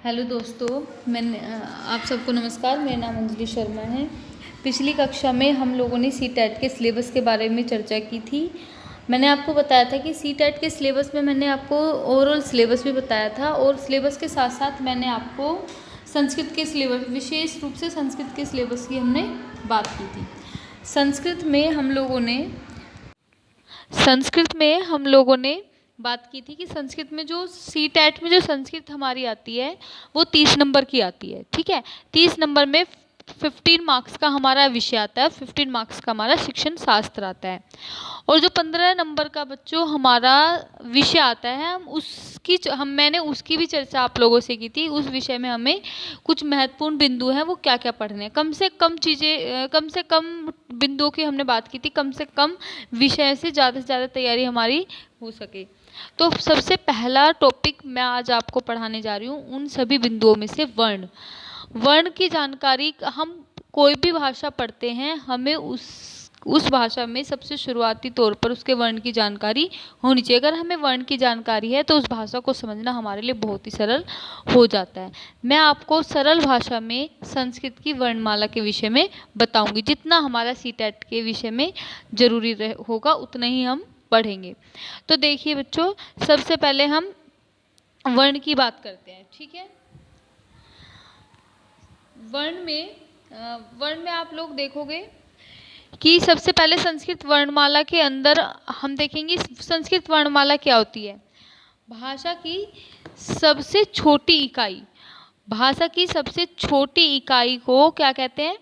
Hello दोस्तों, आप सबको नमस्कार। मेरा नाम अंजलि शर्मा है। पिछली कक्षा में हम लोगों ने सी टेट के सिलेबस के बारे में चर्चा की थी। मैंने आपको बताया था कि सी टेट के सिलेबस में मैंने आपको ओवरऑल सिलेबस भी बताया था और सिलेबस के साथ साथ मैंने आपको संस्कृत के सिलेबस, विशेष रूप से संस्कृत के सिलेबस की हमने बात की थी। संस्कृत में हम लोगों ने बात की थी कि संस्कृत में जो सी टेट में जो संस्कृत हमारी आती है वो 30 नंबर की आती है। ठीक है, 30 नंबर में 15 मार्क्स का हमारा विषय आता है, 15 मार्क्स का हमारा शिक्षण शास्त्र आता है। और जो 15 नंबर का बच्चों हमारा विषय आता है, मैंने उसकी भी चर्चा आप लोगों से की थी। उस विषय में हमें कुछ महत्वपूर्ण बिंदु हैं, वो क्या क्या पढ़ने हैं। कम से कम बिंदुओं की हमने बात की थी, कम से कम विषय से ज़्यादा तैयारी हमारी हो सके। तो सबसे पहला टॉपिक मैं आज आपको पढ़ाने जा रही हूँ उन सभी बिंदुओं में से वर्ण की जानकारी। हम कोई भी भाषा पढ़ते हैं, हमें उस भाषा में सबसे शुरुआती तौर पर उसके वर्ण की जानकारी होनी चाहिए। अगर हमें वर्ण की जानकारी है तो उस भाषा को समझना हमारे लिए बहुत ही सरल हो जाता है। मैं आपको सरल भाषा में संस्कृत की वर्णमाला के विषय में बताऊंगी। जितना हमारा सी टेट के विषय में जरूरी होगा उतना ही हम पढ़ेंगे। तो देखिए बच्चों, सबसे पहले हम वर्ण की बात करते हैं। ठीक है, वर्ण में आप लोग देखोगे कि सबसे पहले संस्कृत वर्णमाला के अंदर हम देखेंगे संस्कृत वर्णमाला क्या होती है। भाषा की सबसे छोटी इकाई, भाषा की सबसे छोटी इकाई को क्या कहते हैं?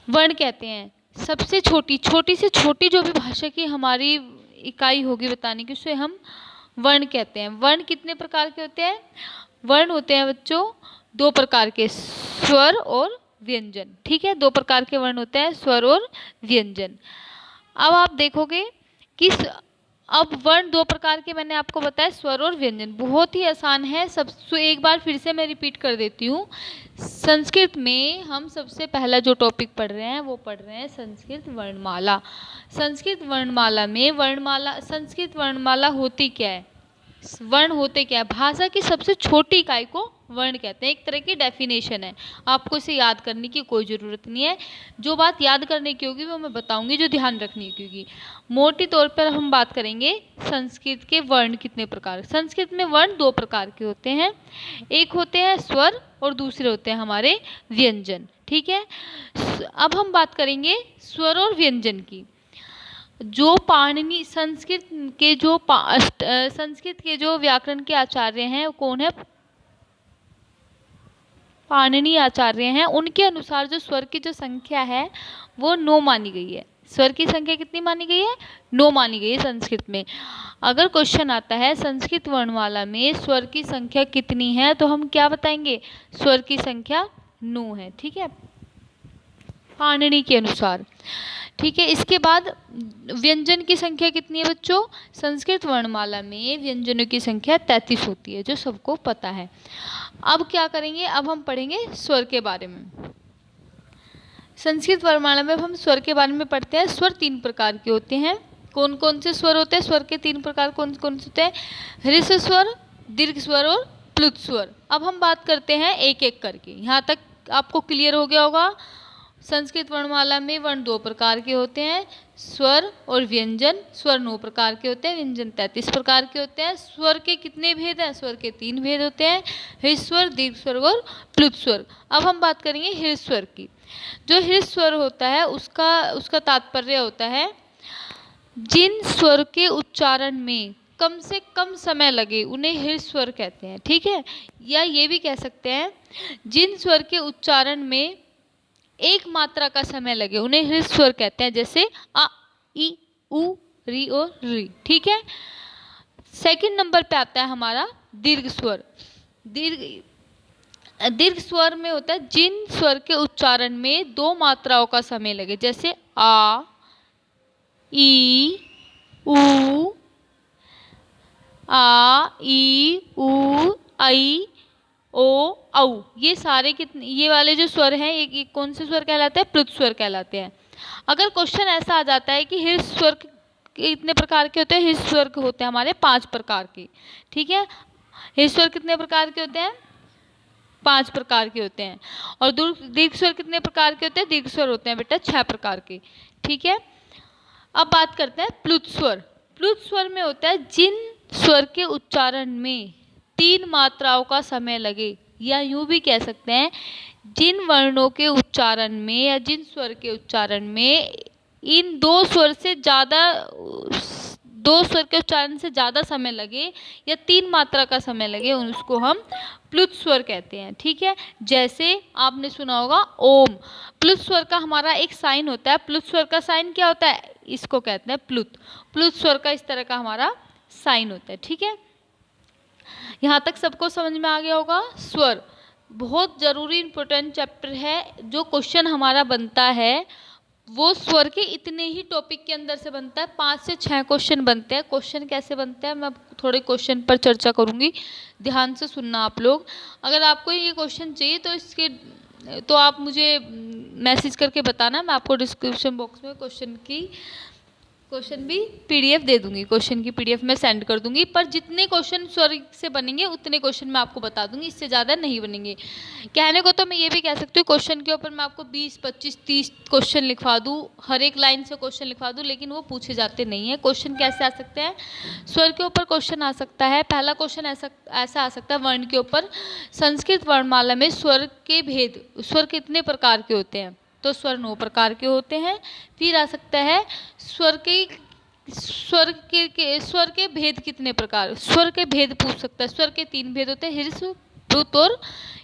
वर्ण कहते हैं। सबसे छोटी से छोटी जो भी भाषा की हमारी इकाई होगी बताने की, उसे हम वर्ण कहते हैं। वर्ण कितने प्रकार के होते हैं? वर्ण होते हैं बच्चों 2 प्रकार के, स्वर और व्यंजन। ठीक है, 2 प्रकार के वर्ण होते हैं, स्वर और व्यंजन। अब आप देखोगे कि अब वर्ण 2 प्रकार के मैंने आपको बताया, स्वर और व्यंजन। बहुत ही आसान है। एक बार फिर से मैं रिपीट कर देती हूँ। संस्कृत में हम सबसे पहला जो टॉपिक पढ़ रहे हैं वो पढ़ रहे हैं संस्कृत वर्णमाला। संस्कृत वर्णमाला में संस्कृत वर्णमाला होती क्या है? वर्ण होते क्या है? भाषा की सबसे छोटी इकाई को वर्ण कहते हैं। एक तरह की डेफिनेशन है, आपको इसे याद करने की कोई ज़रूरत नहीं है। जो बात याद करने की होगी वो मैं बताऊंगी, जो ध्यान रखने की होगी। मोटे तौर पर हम बात करेंगे संस्कृत के वर्ण कितने प्रकार। संस्कृत में वर्ण 2 प्रकार के होते हैं, एक होते हैं स्वर और दूसरे होते हैं हमारे व्यंजन। ठीक है, अब हम बात करेंगे स्वर और व्यंजन की। जो पाणिनि संस्कृत के जो व्याकरण के आचार्य हैं कौन है? पाणिनि आचार्य हैं। उनके अनुसार जो स्वर की जो संख्या है वो 9 मानी गई है। स्वर की संख्या कितनी मानी गई है? 9 मानी गई है संस्कृत में। अगर क्वेश्चन आता है संस्कृत वर्णमाला में स्वर की संख्या कितनी है, तो हम क्या बताएंगे? स्वर की संख्या 9 है। ठीक है, पाणिनि के अनुसार। ठीक है, इसके बाद व्यंजन की संख्या कितनी है बच्चों? संस्कृत वर्णमाला में व्यंजनों की संख्या 33 होती है, जो सबको पता है। अब क्या करेंगे? अब हम पढ़ेंगे स्वर के बारे में। संस्कृत वर्णमाला में हम स्वर के बारे में पढ़ते हैं। स्वर 3 प्रकार के होते हैं। कौन कौन से स्वर होते हैं? स्वर के 3 प्रकार कौन कौन से होते हैं? ह्रस्व स्वर, दीर्घ स्वर और प्लुत स्वर। अब हम बात करते हैं एक एक करके। यहाँ तक आपको क्लियर हो गया होगा। संस्कृत वर्णमाला में वर्ण 2 प्रकार के होते हैं, स्वर और व्यंजन। स्वर 9 प्रकार के होते हैं, व्यंजन 33 प्रकार के होते हैं। स्वर के कितने भेद हैं? स्वर के 3 भेद होते हैं, ह्रस्व स्वर, दीर्घ स्वर और प्लुत स्वर। अब हम बात करेंगे ह्रस्व स्वर की। जो ह्रस्व स्वर होता है उसका तात्पर्य होता है जिन स्वर के उच्चारण में कम से कम समय लगे उन्हें ह्रस्व स्वर कहते हैं। ठीक है, या ये भी कह सकते हैं जिन स्वर के उच्चारण में एक मात्रा का समय लगे उन्हें ह्रस्व स्वर कहते हैं, जैसे अ, इ, उ, री और री। ठीक है, सेकंड नंबर पे आता है हमारा दीर्घ स्वर। दीर्घ स्वर में होता है जिन स्वर के उच्चारण में 2 मात्राओं का समय लगे, जैसे आ, ई, उ, आ, ई, उ, आई, ओ, औ। ये सारे ये वाले जो स्वर हैं ये कौन से स्वर कहलाते हैं? प्लुत स्वर कहलाते हैं। अगर क्वेश्चन ऐसा आ जाता है कि ह्रस्व स्वर कितने प्रकार के होते हैं? ह्रस्व स्वर होते हैं हमारे 5 प्रकार के। ठीक है, ह्रस्व स्वर कितने प्रकार के होते हैं? 5 प्रकार के होते हैं। और दीर्घ स्वर कितने प्रकार के होते हैं? दीर्घ स्वर होते हैं बेटा 6 प्रकार के। ठीक है, अब बात करते हैं प्लुत स्वर। प्लुत स्वर में होता है जिन स्वर के उच्चारण में 3 मात्राओं का समय लगे, या यूं भी कह सकते हैं जिन वर्णों के उच्चारण में या जिन स्वर के उच्चारण में इन 2 स्वर के उच्चारण से ज़्यादा समय लगे या 3 मात्रा का समय लगे, उसको हम प्लुत स्वर कहते हैं। ठीक है, जैसे आपने सुना होगा ओम। प्लुत स्वर का हमारा एक साइन होता है। प्लुत स्वर का साइन क्या होता है? इसको कहते हैं प्लुत। प्लुत स्वर का इस तरह का हमारा साइन होता है। ठीक है, यहाँ तक सबको समझ में आ गया होगा। स्वर बहुत ज़रूरी इंपॉर्टेंट चैप्टर है। जो क्वेश्चन हमारा बनता है वो स्वर के इतने ही टॉपिक के अंदर से बनता है। 5 से 6 क्वेश्चन बनते हैं। क्वेश्चन कैसे बनते हैं मैं थोड़े क्वेश्चन पर चर्चा करूँगी, ध्यान से सुनना आप लोग। अगर आपको ये क्वेश्चन चाहिए तो आप मुझे मैसेज करके बताना, मैं आपको डिस्क्रिप्शन बॉक्स में क्वेश्चन भी पीडीएफ दे दूंगी। क्वेश्चन की पीडीएफ मैं सेंड कर दूंगी, पर जितने क्वेश्चन स्वर से बनेंगे उतने क्वेश्चन मैं आपको बता दूंगी, इससे ज़्यादा नहीं बनेंगे। कहने को तो मैं ये भी कह सकती हूँ क्वेश्चन के ऊपर मैं आपको 20, 25, 30 क्वेश्चन लिखवा दूँ, हर एक लाइन से क्वेश्चन लिखवा दूँ, लेकिन वो पूछे जाते नहीं हैं। क्वेश्चन कैसे आ सकते हैं? स्वर के ऊपर क्वेश्चन आ सकता है। पहला क्वेश्चन ऐसा आ सकता है वर्ण के ऊपर। संस्कृत वर्णमाला में स्वर के भेद, स्वर कितने प्रकार के होते हैं? तो स्वर 9 प्रकार के होते हैं। फिर आ सकता है स्वर के भेद कितने प्रकार? स्वर के भेद पूछ सकता है। स्वर के 3 भेद होते हैं, ह्रस्व, प्लुत और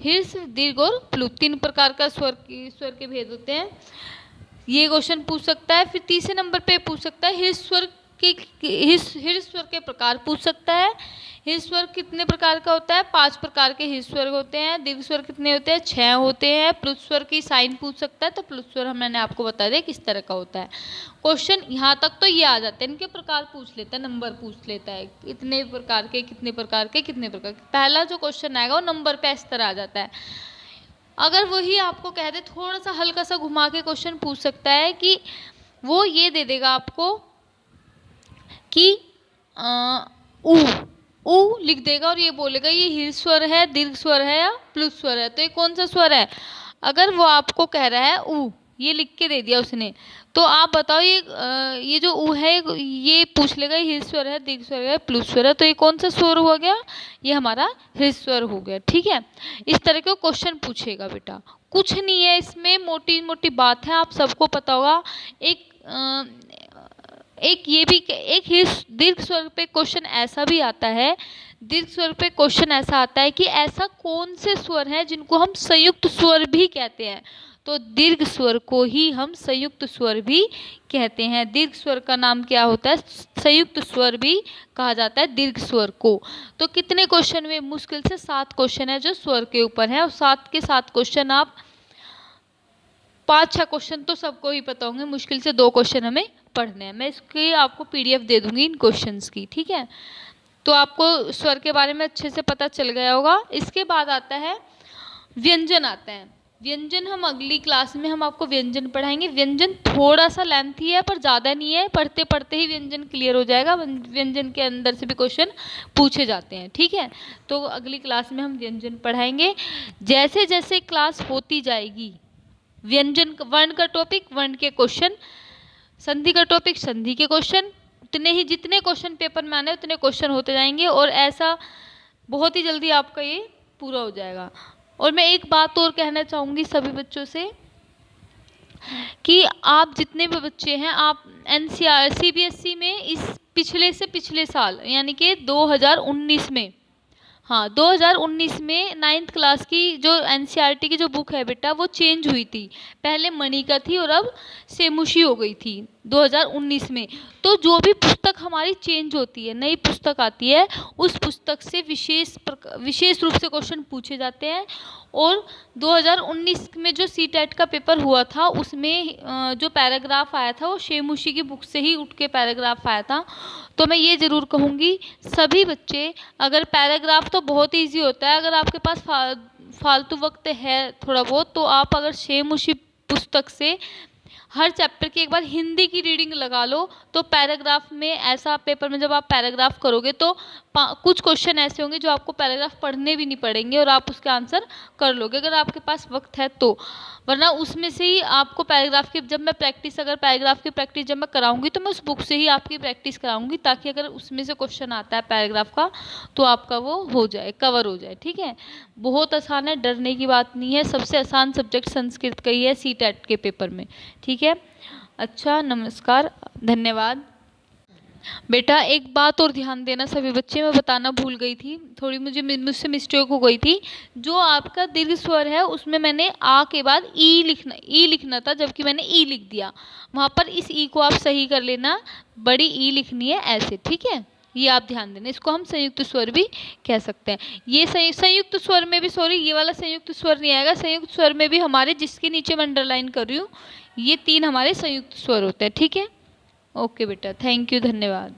ह्रस्व, दीर्घ और प्लुत। 3 प्रकार का स्वर के भेद होते हैं। ये क्वेश्चन पूछ सकता है। फिर तीसरे नंबर पे पूछ सकता है ह्रस्व स्वर के प्रकार पूछ सकता है। ह्रस्व स्वर कितने प्रकार का होता है? 5 प्रकार के ह्रस्व स्वर होते हैं। दीर्घ स्वर कितने होते हैं? 6 होते हैं। प्लुत स्वर की साइन पूछ सकता है। तो प्लुत स्वर मैंने आपको बता दिया किस तरह का होता है। क्वेश्चन यहाँ तक तो ये आ जाते हैं, इनके प्रकार पूछ लेता है, नंबर पूछ लेता है, इतने प्रकार के, कितने प्रकार के, कितने प्रकार के। पहला जो क्वेश्चन आएगा वो नंबर पे इस तरह आ जाता है। अगर वही आपको कह दे, थोड़ा सा हल्का सा घुमा के क्वेश्चन पूछ सकता है कि वो ये दे देगा आपको कि ऊ लिख देगा और ये बोलेगा ये ह्रस्व स्वर है, दीर्घ स्वर है या प्लुत स्वर है। तो ये कौन सा स्वर है? अगर वो आपको कह रहा है ऊ, ये लिख के दे दिया उसने, तो आप बताओ ये जो ऊ है ये पूछ लेगा ये ह्रस्व स्वर है, दीर्घ स्वर है, प्लुत स्वर है। तो ये कौन सा स्वर हो गया? ये हमारा ह्रस्व स्वर हो गया। ठीक है, इस तरह के क्वेश्चन पूछेगा बेटा। कुछ नहीं है इसमें, मोटी मोटी बात है, आप सबको पता होगा। एक दीर्घ स्वर पे क्वेश्चन ऐसा भी आता है, दीर्घ स्वर पे क्वेश्चन ऐसा आता है कि ऐसा कौन से स्वर हैं जिनको हम संयुक्त स्वर भी कहते हैं। तो दीर्घ स्वर को ही हम संयुक्त स्वर भी कहते हैं। दीर्घ स्वर का नाम क्या होता है? संयुक्त स्वर भी कहा जाता है दीर्घ स्वर को। तो कितने क्वेश्चन में? मुश्किल से 7 क्वेश्चन है जो स्वर के ऊपर है, और 7 के 7 क्वेश्चन आप 5-6 क्वेश्चन तो सबको ही पता होंगे, मुश्किल से 2 क्वेश्चन हमें पढ़ने हैं। मैं इसकी आपको पीडीएफ दे दूंगी इन क्वेश्चंस की। ठीक है, तो आपको स्वर के बारे में अच्छे से पता चल गया होगा। इसके बाद आता है व्यंजन आते हैं। व्यंजन हम अगली क्लास में हम आपको व्यंजन पढ़ाएंगे। व्यंजन थोड़ा सा लेंथी है पर ज़्यादा नहीं है, पढ़ते पढ़ते ही व्यंजन क्लियर हो जाएगा। व्यंजन के अंदर से भी क्वेश्चन पूछे जाते हैं। ठीक है, तो अगली क्लास में हम व्यंजन पढ़ाएंगे। जैसे जैसे क्लास होती जाएगी, व्यंजन वर्ण का टॉपिक, वर्ण के क्वेश्चन, संधि का टॉपिक, संधि के क्वेश्चन, जितने क्वेश्चन पेपर में आने उतने क्वेश्चन होते जाएंगे, और ऐसा बहुत ही जल्दी आपका ये पूरा हो जाएगा। और मैं एक बात और कहना चाहूँगी सभी बच्चों से कि आप जितने भी बच्चे हैं, आप एनसीईआरटी सीबीएसई में इस पिछले साल यानी कि 2019 में, हाँ 2019 में 9th क्लास की जो एनसीईआरटी की जो बुक है बेटा वो चेंज हुई थी। पहले मणिका थी और अब सेमुशी हो गई थी 2019 में। तो जो भी पुस्तक हमारी चेंज होती है, नई पुस्तक आती है, उस पुस्तक से विशेष रूप से क्वेश्चन पूछे जाते हैं। और 2019 में जो सीटेट का पेपर हुआ था उसमें जो पैराग्राफ आया था वो शेमुशी की बुक से ही उठ के पैराग्राफ आया था। तो मैं ये ज़रूर कहूँगी सभी बच्चे, अगर पैराग्राफ तो बहुत ईजी होता है, अगर आपके पास फालतू वक्त है थोड़ा बहुत, तो आप अगर शेमुशी पुस्तक से हर चैप्टर की एक बार हिंदी की रीडिंग लगा लो, तो पैराग्राफ में ऐसा पेपर में जब आप पैराग्राफ करोगे तो कुछ क्वेश्चन ऐसे होंगे जो आपको पैराग्राफ पढ़ने भी नहीं पड़ेंगे और आप उसके आंसर कर लोगे अगर आपके पास वक्त है तो। वरना उसमें से ही आपको पैराग्राफ की जब मैं प्रैक्टिस अगर पैराग्राफ की प्रैक्टिस जब मैं कराऊंगी तो मैं उस बुक से ही आपकी प्रैक्टिस कराऊंगी, ताकि अगर उसमें से क्वेश्चन आता है पैराग्राफ का तो आपका वो हो जाए, कवर हो जाए। ठीक है, बहुत आसान है, डरने की बात नहीं है। सबसे आसान सब्जेक्ट संस्कृत का ही है सीटेट के पेपर में। ठीक है, अच्छा, नमस्कार, धन्यवाद। बेटा एक बात और ध्यान देना सभी बच्चे, मैं बताना भूल गई थी, थोड़ी मुझसे मिस्टेक हो गई थी। जो आपका दीर्घ स्वर है उसमें मैंने आ के बाद ई लिखना था, जबकि मैंने ई लिख दिया। वहाँ पर इस ई को आप सही कर लेना, बड़ी ई लिखनी है ऐसे। ठीक है, ये आप ध्यान देना। इसको हम संयुक्त स्वर भी कह सकते हैं। ये संयुक्त स्वर में भी, सॉरी, ये वाला संयुक्त स्वर नहीं आएगा। संयुक्त स्वर में भी हमारे, जिसके नीचे मैं अंडरलाइन कर रही हूँ, ये 3 हमारे संयुक्त स्वर होते हैं। ठीक है, ओके बेटा, थैंक यू, धन्यवाद।